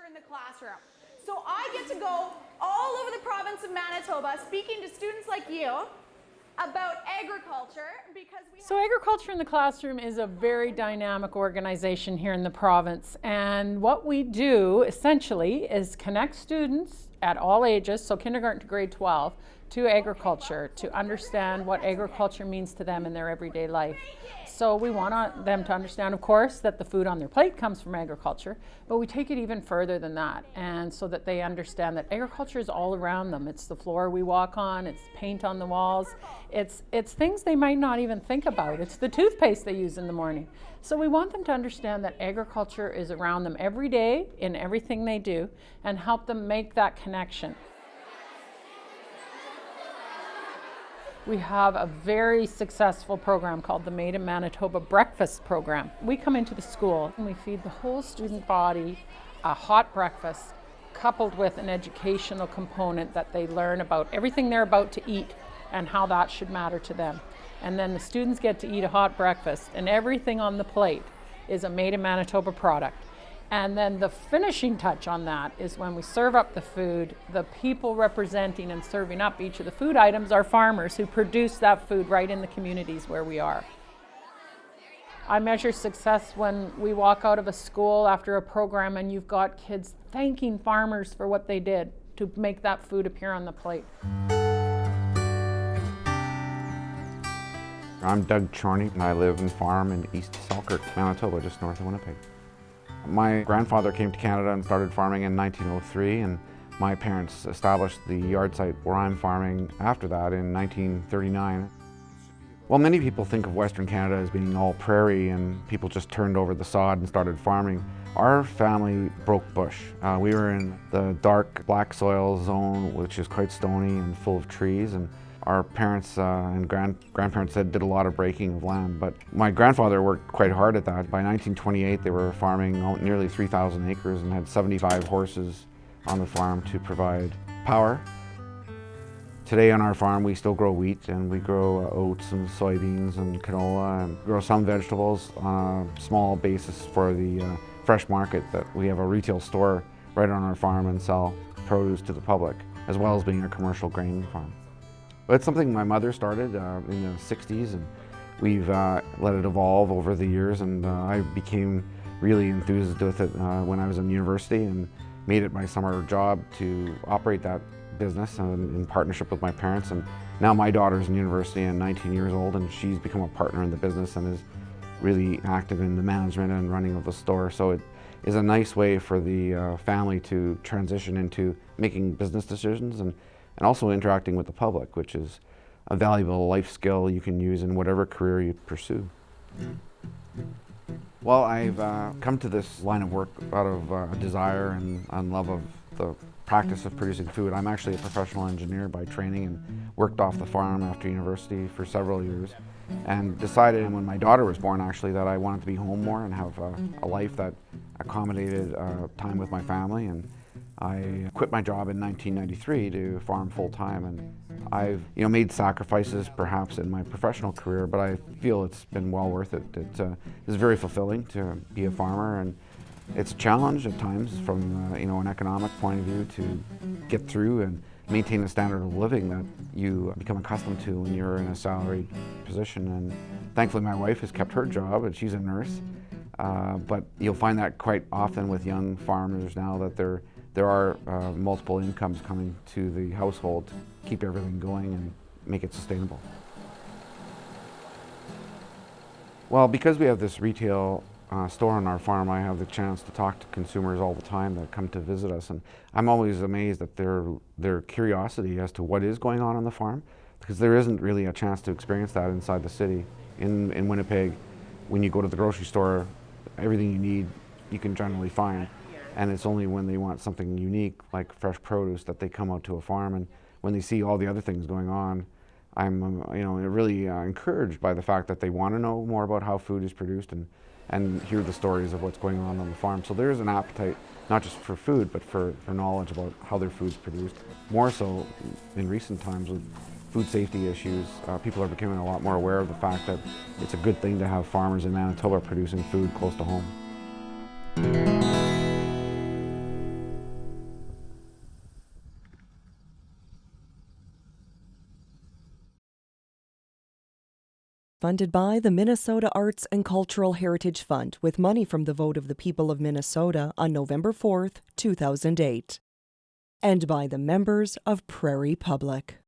agriculture in the classroom. So I get to go all over the province of Manitoba speaking to students like you about agriculture because So Agriculture in the Classroom is a very dynamic organization here in the province, and what we do essentially is connect students at all ages, so kindergarten to grade 12, to agriculture, to understand what agriculture means to them in their everyday life. So we want them to understand, of course, that the food on their plate comes from agriculture, but we take it even further than that, and so that they understand that agriculture is all around them. It's the floor we walk on, it's paint on the walls, it's things they might not even think about. It's the toothpaste they use in the morning. So we want them to understand that agriculture is around them every day in everything they do, and help them make that connection. We have a very successful program called the Made in Manitoba Breakfast Program. We come into the school and we feed the whole student body a hot breakfast coupled with an educational component that they learn about everything they're about to eat and how that should matter to them. And then the students get to eat a hot breakfast, and everything on the plate is a Made in Manitoba product. And then the finishing touch on that is when we serve up the food, the people representing and serving up each of the food items are farmers who produce that food right in the communities where we are. I measure success when we walk out of a school after a program and you've got kids thanking farmers for what they did to make that food appear on the plate. I'm Doug Chorney, and I live and farm in East Selkirk, Manitoba, just north of Winnipeg. My grandfather came to Canada and started farming in 1903, and my parents established the yard site where I'm farming after that in 1939. Well, many people think of Western Canada as being all prairie and people just turned over the sod and started farming. Our family broke bush. We were in the dark black soil zone, which is quite stony and full of trees, and our parents and grandparents did a lot of breaking of land, but my grandfather worked quite hard at that. By 1928, they were farming nearly 3,000 acres and had 75 horses on the farm to provide power. Today on our farm, we still grow wheat, and we grow oats and soybeans and canola, and grow some vegetables on a small basis for the fresh market. That we have a retail store right on our farm and sell produce to the public, as well as being a commercial grain farm. But it's something my mother started in the 60s, and we've let it evolve over the years, and I became really enthused with it when I was in university and made it my summer job to operate that business in partnership with my parents. And now my daughter's in university and 19 years old, and she's become a partner in the business and is really active in the management and running of the store. So it is a nice way for the family to transition into making business decisions and also interacting with the public, which is a valuable life skill you can use in whatever career you pursue. Well, I've come to this line of work out of a desire and love of the practice of producing food. I'm actually a professional engineer by training and worked off the farm after university for several years, and decided when my daughter was born actually that I wanted to be home more and have a life that accommodated time with my family. And I quit my job in 1993 to farm full-time, and I've made sacrifices perhaps in my professional career, but I feel it's been well worth it. It is very fulfilling to be a farmer, and it's a challenge at times from an economic point of view to get through and maintain the standard of living that you become accustomed to when you're in a salaried position. And thankfully my wife has kept her job, and she's a nurse, but you'll find that quite often with young farmers now that there are multiple incomes coming to the household to keep everything going and make it sustainable. Well, because we have this retail store on our farm, I have the chance to talk to consumers all the time that come to visit us, and I'm always amazed at their curiosity as to what is going on the farm, because there isn't really a chance to experience that inside the city. In Winnipeg, when you go to the grocery store, everything you need you can generally find. And it's only when they want something unique, like fresh produce, that they come out to a farm. And when they see all the other things going on, I'm really encouraged by the fact that they want to know more about how food is produced and hear the stories of what's going on the farm. So there's an appetite, not just for food, but for knowledge about how their food's produced. More so in recent times with food safety issues, people are becoming a lot more aware of the fact that it's a good thing to have farmers in Manitoba producing food close to home. Funded by the Minnesota Arts and Cultural Heritage Fund with money from the vote of the people of Minnesota on November 4th, 2008. And by the members of Prairie Public.